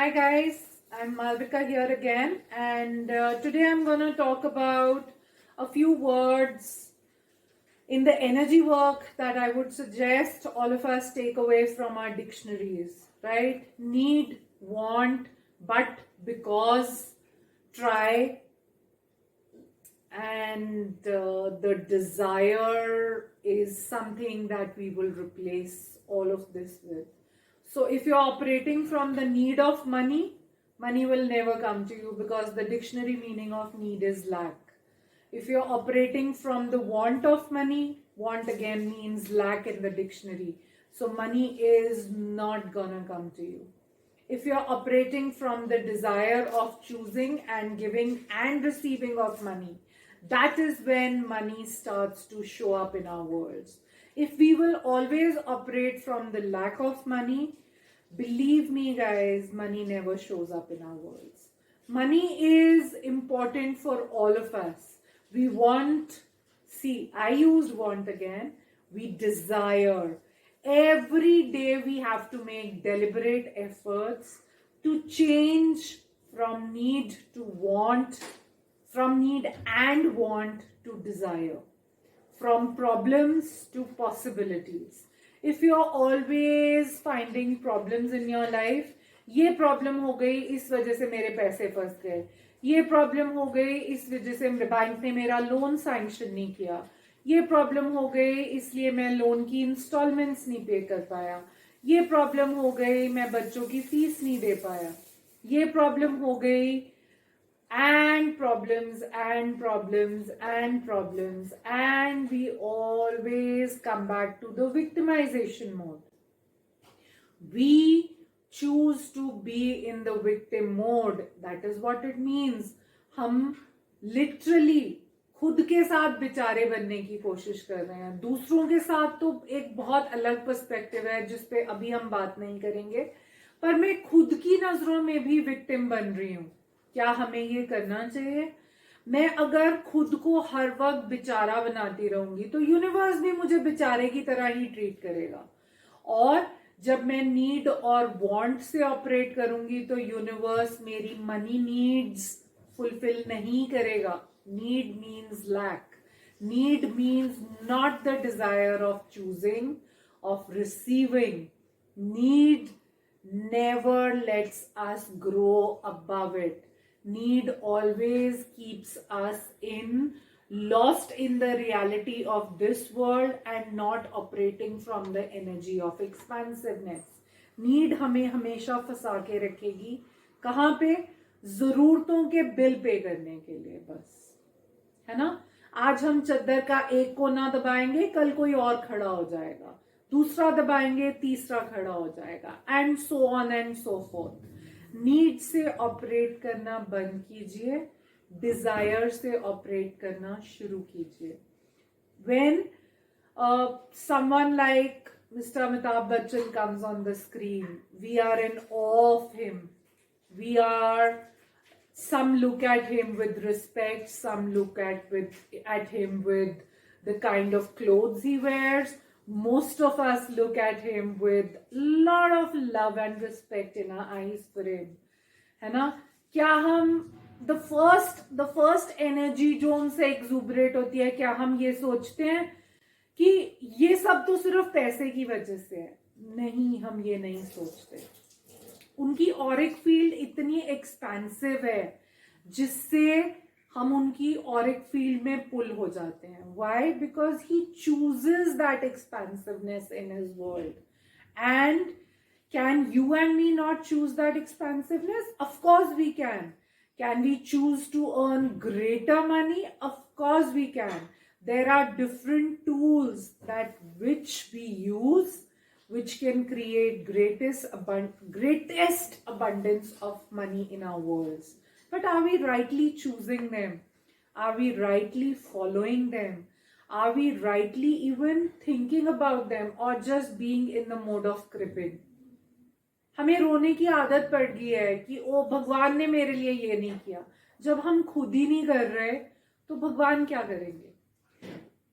Hi guys, I'm Malvika here again, and today I'm going to talk about a few words in the energy work that I would suggest all of us take away from our dictionaries, right? Need, want, but, because, try, and the desire is something that we will replace all of this with. So if you're operating from the need of money, money will never come to you because the dictionary meaning of need is lack. If you're operating from the want of money, want again means lack in the dictionary. So money is not gonna come to you. If you're operating from the desire of choosing and giving and receiving of money, that is when money starts to show up in our worlds. If we will always operate from the lack of money, believe me, guys, money never shows up in our worlds. Money is important for all of us. We want, see, I used want again, we desire. Every day we have to make deliberate efforts to change from need to want, from need and want to desire, from problems to possibilities. If you're always finding problems in your life, ये problem हो गई इस वजह से मेरे पैसे फंस गए, ये प्रॉब्लम हो गई इस वजह से बैंक ने मेरा लोन सैंक्शन नहीं किया, ये प्रॉब्लम हो गई इसलिए मैं लोन की इंस्टॉलमेंट्स नहीं पे कर पाया, ये प्रॉब्लम हो गई मैं बच्चों की फीस नहीं दे पाया, ये प्रॉब्लम हो गई, and problems and problems and problems, and we always come back to the victimization mode. We choose to be in the victim mode. That is what it means. हम literally खुद के साथ बेचारे बनने की कोशिश कर रहे हैं. दूसरों के साथ तो एक बहुत अलग पर्सपेक्टिव है जिस पे अभी हम बात नहीं करेंगे, पर मैं खुद की नजरों में भी विक्टिम बन रही हूँ. क्या हमें ये करना चाहिए? मैं अगर खुद को हर वक्त बेचारा बनाती रहूंगी तो यूनिवर्स भी मुझे बेचारे की तरह ही ट्रीट करेगा. और जब मैं नीड और वांट से ऑपरेट करूंगी तो यूनिवर्स मेरी मनी नीड्स फुलफिल नहीं करेगा. Need means lack. Need means not the desire of choosing, of receiving. Need never lets us grow above it. Need always keeps us lost in the reality of this world and not operating from the energy of expansiveness. Need हमें हमेशा फंसा के रखेगी. कहाँ पे? जरूरतों के bill pay करने के लिए बस, है ना. आज हम चद्दर का एक कोना दबाएंगे, कल कोई और खड़ा हो जाएगा, दूसरा दबाएंगे, तीसरा खड़ा हो जाएगा, and so on and so fourth. Need से ऑपरेट करना बंद कीजिए, डिजायर से ऑपरेट करना शुरू कीजिए. When someone like Mr. Amitabh Bachchan comes on the screen, we are in awe of him. Some look at him with respect, some look at him with the kind of clothes he wears. Most of us look at him with a lot of love and respect in our eyes for him, है ना. क्या हम the first energy जो उनसे exuberate होती है, क्या हम ये सोचते हैं कि ये सब तो सिर्फ पैसे की वजह से है? नहीं, हम ये नहीं सोचते. उनकी ऑरिक फील्ड इतनी एक्सपेंसिव है जिससे हम उनकी ऑरिक फील्ड में पुल हो जाते हैं. Why? Because he chooses that expensiveness in his world. And can you and me not choose that expensiveness? Of course we can. Can we choose to earn greater money? Of course we can. There are different tools that which we use which can create greatest abundance of money in our worlds. But are we rightly choosing them? Are we rightly following them? Are we rightly even thinking about them, or just being in the mode of cribbing? हमें रोने की आदत पड़ गई है कि ओ भगवान ने मेरे लिए ये नहीं किया. जब हम खुद ही नहीं कर रहे तो भगवान क्या करेंगे?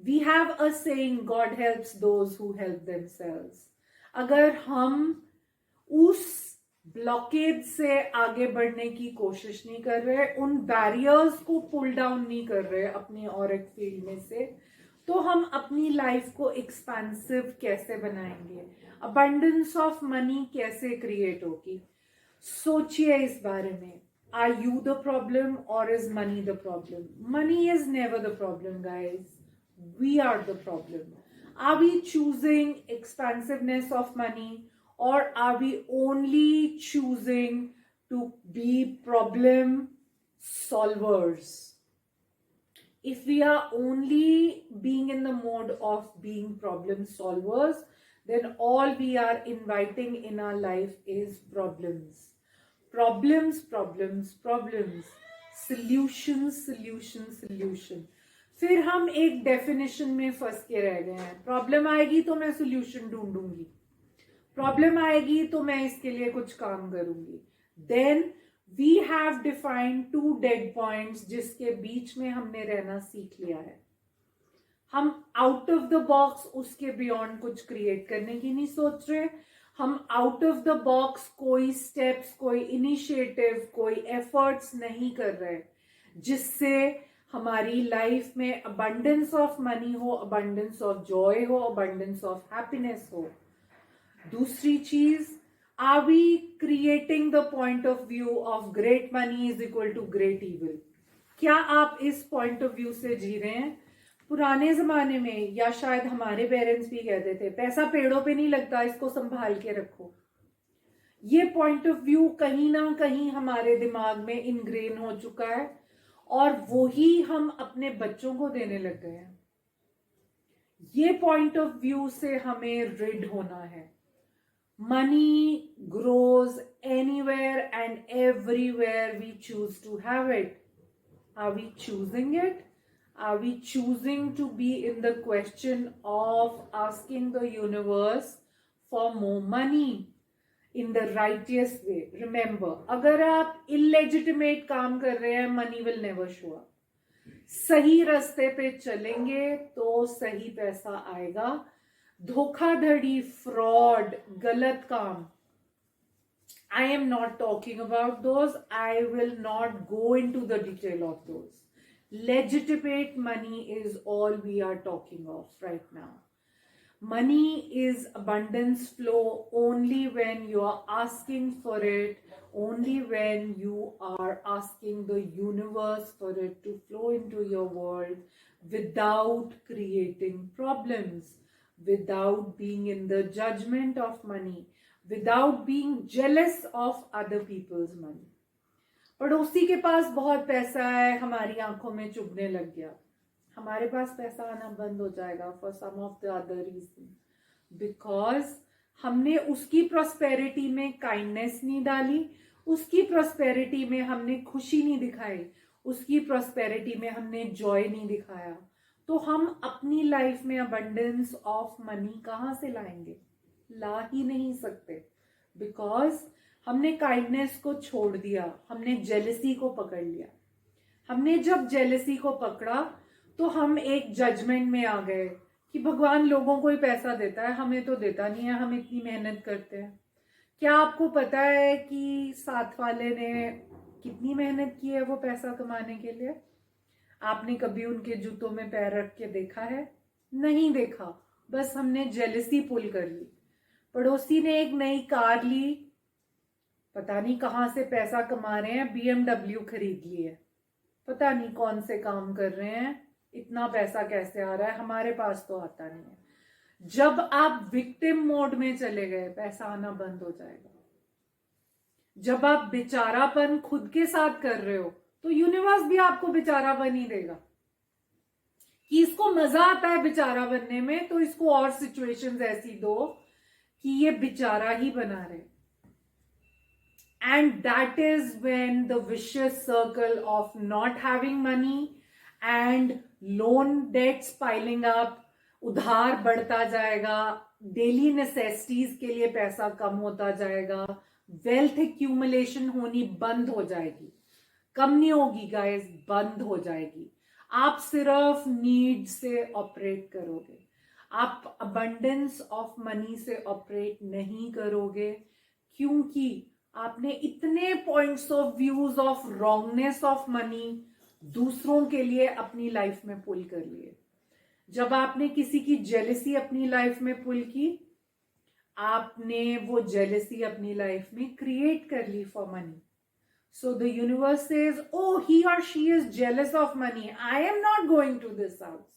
We have a saying, God helps those who help themselves. अगर हम उस ब्लॉकेज से आगे बढ़ने की कोशिश नहीं कर रहे, उन बैरियर्स को पुल डाउन नहीं कर रहे अपनी ऑरिक फील्ड में से, तो हम अपनी लाइफ को एक्सपेंसिव कैसे बनाएंगे, अबंडेंस ऑफ मनी कैसे क्रिएट होगी? सोचिए इस बारे में. Are you the problem or is money the problem? Money is never the problem, guys. We are the problem. Are we choosing expansiveness of money, or are we only choosing to be problem solvers? If we are only being in the mode of being problem solvers, then all we are inviting in our life is problems. Problems, problems, problems. Solution, solution, solution. फिर हम एक definition में फंस के रह गए हैं. Problem आएगी तो मैं सोल्यूशन ढूंढूंगी, प्रॉब्लम आएगी तो मैं इसके लिए कुछ काम करूंगी. Then we have defined 2 dead points जिसके बीच में हमने रहना सीख लिया है. हम आउट ऑफ द बॉक्स उसके बियॉन्ड कुछ क्रिएट करने की नहीं सोच रहे. हम आउट ऑफ द बॉक्स कोई स्टेप्स, कोई इनिशिएटिव, कोई एफर्ट्स नहीं कर रहे जिससे हमारी लाइफ में अबंडेंस ऑफ मनी हो, अबंडेंस ऑफ जॉय हो, अबंडेंस ऑफ हैप्पीनेस हो. दूसरी चीज, are we creating the point of view of great money is equal to great evil? क्या आप इस पॉइंट ऑफ व्यू से जी रहे हैं? पुराने जमाने में, या शायद हमारे पेरेंट्स भी कहते थे, पैसा पेड़ों पे नहीं लगता, इसको संभाल के रखो. ये पॉइंट ऑफ व्यू कहीं ना कहीं हमारे दिमाग में इनग्रेन हो चुका है और वही हम अपने बच्चों को देने लग गए हैं. ये पॉइंट ऑफ व्यू से हमें रिड होना है. Money grows anywhere and everywhere we choose to have it. Are we choosing it? Are we choosing to be in the question of asking the universe for more money in the righteous way? Remember, अगर आप illegitimate काम कर रहे हैं, money will never show up. सही रास्ते पे चलेंगे तो सही पैसा आएगा. धोखाधड़ी, फ्रॉड, गलत काम, I am not talking about those. I will not go into the detail of those. Legitimate money is all we are talking of right now. Money is abundance flow only when you are asking for it, only when you are asking the universe for it to flow into your world without creating problems, without being in the judgment of money, without being jealous of other people's money. पड़ोसी के पास बहुत पैसा है, हमारी आंखों में चुभने लग गया, हमारे पास पैसा आना बंद हो जाएगा for some of the other reason, because हमने उसकी प्रॉस्पेरिटी में काइंडनेस नहीं डाली, उसकी प्रॉस्पेरिटी में हमने खुशी नहीं दिखाई, उसकी प्रॉस्पेरिटी में हमने जॉय नहीं दिखाया. तो हम अपनी लाइफ में अबंडेंस ऑफ मनी कहाँ से लाएंगे? ला ही नहीं सकते, बिकॉज हमने काइंडनेस को छोड़ दिया, हमने जेलसी को पकड़ लिया. हमने जब जेलसी को पकड़ा तो हम एक जजमेंट में आ गए कि भगवान लोगों को ही पैसा देता है, हमें तो देता नहीं है, हम इतनी मेहनत करते हैं. क्या आपको पता है कि साथ वाले ने कितनी मेहनत की है वो पैसा कमाने के लिए? आपने कभी उनके जूतों में पैर रख के देखा है? नहीं देखा. बस हमने जेलसी पुल कर ली. पड़ोसी ने एक नई कार ली, पता नहीं कहां से पैसा कमा रहे हैं, BMW खरीद ली है, पता नहीं कौन से काम कर रहे हैं, इतना पैसा कैसे आ रहा है, हमारे पास तो आता नहीं है. जब आप विक्टिम मोड में चले गए, पैसा आना बंद हो जाएगा. जब आप बेचारापन खुद के साथ कर रहे हो तो यूनिवर्स भी आपको बेचारापन ही देगा. कि इसको मजा आता है बेचारा बनने में, तो इसको और सिचुएशंस ऐसी दो कि ये बेचारा ही बना रहे. And that is when the vicious circle of not having money and loan debts piling up, उधार बढ़ता जाएगा, डेली नेसेसिटीज के लिए पैसा कम होता जाएगा, वेल्थ एक्यूमुलेशन होनी बंद हो जाएगी. कम नहीं होगी गाइस, बंद हो जाएगी. आप सिर्फ नीड से ऑपरेट करोगे, आप अबंडेंस ऑफ मनी से ऑपरेट नहीं करोगे, क्योंकि आपने इतने points of views of wrongness of money दूसरों के लिए अपनी लाइफ में पुल कर लिए। जब आपने किसी की जेलसी अपनी लाइफ में पुल की, आपने वो जेलसी अपनी लाइफ में क्रिएट कर ली for money. So the universe says, oh, he or she is jealous of money. I am not going to this house.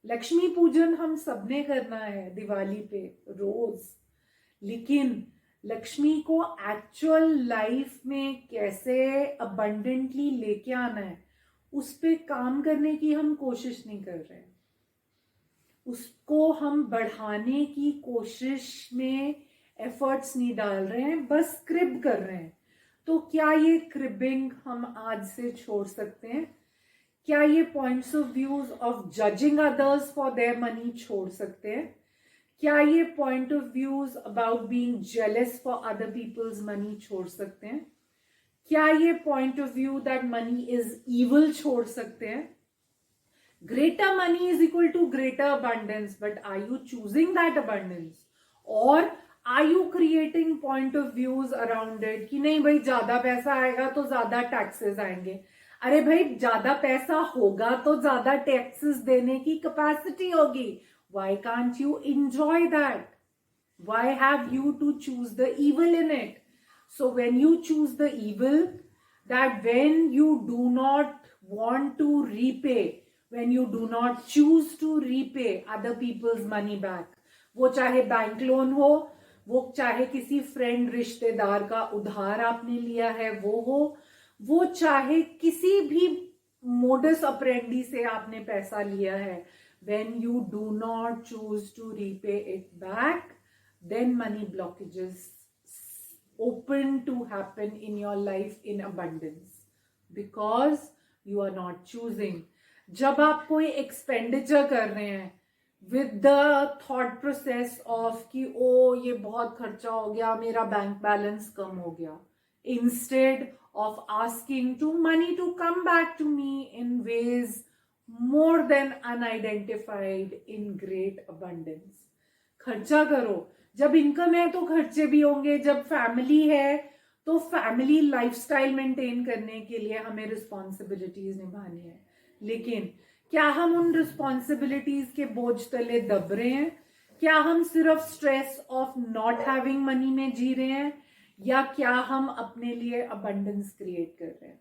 Lakshmi पूजन हम सबने करना है दिवाली पे रोज, लेकिन लक्ष्मी को एक्चुअल लाइफ में कैसे अबंडेंटली लेके आना है उस पे काम करने की हम कोशिश नहीं कर रहे हैं। उसको हम बढ़ाने की कोशिश में एफर्ट्स नहीं डाल रहे हैं, बस क्रिब कर रहे हैं। तो क्या ये क्रिबिंग हम आज से छोड़ सकते हैं? क्या ये points of views of judging others for their money छोड़ सकते हैं? क्या ये point of views about being jealous for other peoples money छोड़ सकते हैं? क्या ये point of view that money is evil छोड़ सकते हैं? Greater money is equal to greater abundance, but are you choosing that abundance? Or are you creating point of views around it कि नहीं भाई ज्यादा पैसा आएगा तो ज्यादा टैक्सेस आएंगे। अरे भाई ज्यादा पैसा होगा तो ज्यादा टैक्सेस देने की कैपेसिटी होगी। Why can't you enjoy that? Why have you to choose the evil in it? So when you choose the evil, that when you do not want to repay, when you do not choose to repay other people's money back, वो चाहे bank loan हो, वो चाहे किसी friend रिश्तेदार का उधार आपने लिया है वो चाहे किसी भी मोडस ऑपरेंडी से आपने पैसा लिया है, when you do not choose to repay it back, then money blockages open to happen in your life in abundance because you are not choosing. जब आप कोई एक्सपेंडिचर कर रहे हैं with the thought process of कि ओ ये बहुत खर्चा हो गया, मेरा बैंक बैलेंस कम हो गया, instead of asking to money to come back to me in ways more than unidentified in great abundance. खर्चा करो, जब इनकम है तो खर्चे भी होंगे, जब फैमिली है तो फैमिली लाइफस्टाइल मेंटेन करने के लिए हमें रिस्पॉन्सिबिलिटीज निभानी है। लेकिन क्या हम उन रिस्पॉन्सिबिलिटीज के बोझ तले दब रहे हैं? क्या हम सिर्फ stress of not having money में जी रहे हैं, या क्या हम अपने लिए अबंडेंस क्रिएट कर रहे हैं?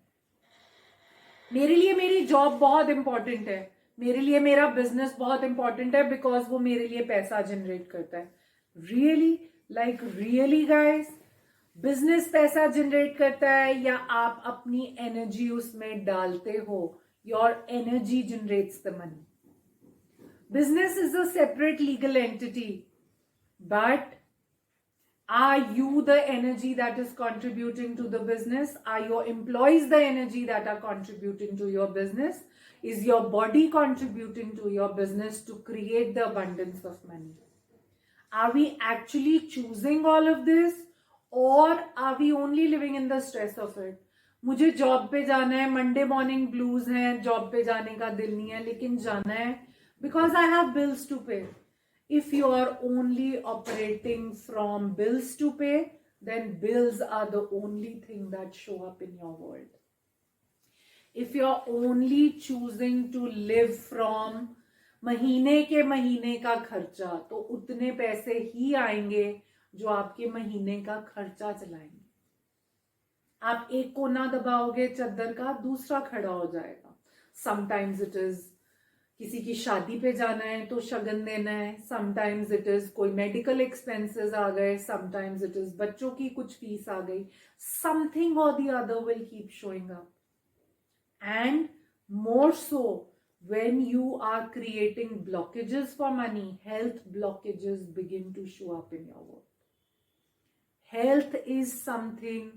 मेरे लिए मेरी जॉब बहुत इंपॉर्टेंट है, मेरे लिए मेरा बिजनेस बहुत इंपॉर्टेंट है बिकॉज वो मेरे लिए पैसा जनरेट करता है। रियली गाइस, बिजनेस पैसा जनरेट करता है या आप अपनी एनर्जी उसमें डालते हो? Your energy generates the money. Business is a separate legal entity, but are you the energy that is contributing to the business? Are your employees the energy that are contributing to your business? Is your body contributing to your business to create the abundance of money? Are we actually choosing all of this, or are we only living in the stress of it? मुझे job पे जाना है, Monday morning blues हैं, job पे जाने का दिल नहीं है, लेकिन जाना है because I have bills to pay. If you are only operating from bills to pay, then bills are the only thing that show up in your world. If you are only choosing to live from महीने के महीने का खर्चा, तो उतने पैसे ही आएंगे जो आपके महीने का खर्चा चलाएंगे। आप एक कोना दबाओगे चद्दर का, दूसरा खड़ा हो जाएगा। समटाइम्स इट इज किसी की शादी पे जाना है तो शगन देना है, समटाइम्स इट इज कोई मेडिकल एक्सपेंसेस आ गए, समटाइम्स इट इज बच्चों की कुछ फीस आ गई, समथिंग और the other will keep showing up. And more so when you are creating blockages for money, health blockages begin to show up in your world. Health is something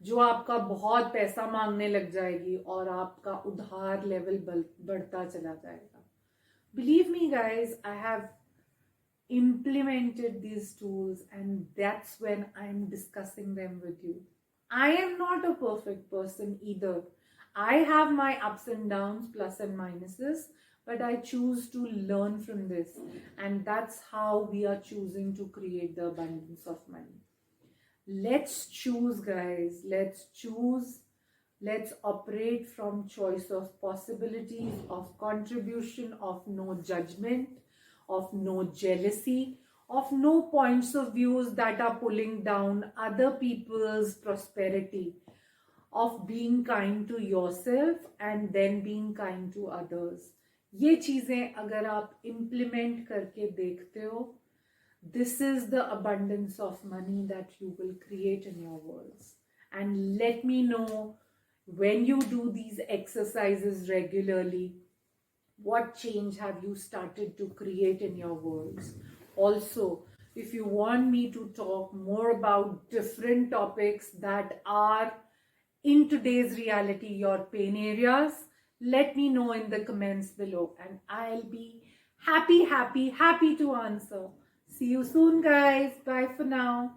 जो आपका बहुत पैसा मांगने लग जाएगी और आपका उधार लेवल बढ़ता चला जाएगा। Believe me guys, I have implemented these tools and that's when I'm discussing them with you. I am not a perfect person either. I have my ups and downs, plus and minuses, but I choose to learn from this, and that's how we are choosing to create the abundance of money. Let's choose, guys. Let's choose. Let's operate from choice of possibilities, of contribution, of no judgment, of no jealousy, of no points of views that are pulling down other people's prosperity, of being kind to yourself and then being kind to others. ये चीजें अगर आप implement करके देखते हो, this is the abundance of money that you will create in your worlds. And let me know when you do these exercises regularly, what change have you started to create in your worlds. Also, if you want me to talk more about different topics that are in today's reality your pain areas, let me know in the comments below and I'll be happy to answer. See you soon, guys. Bye for now.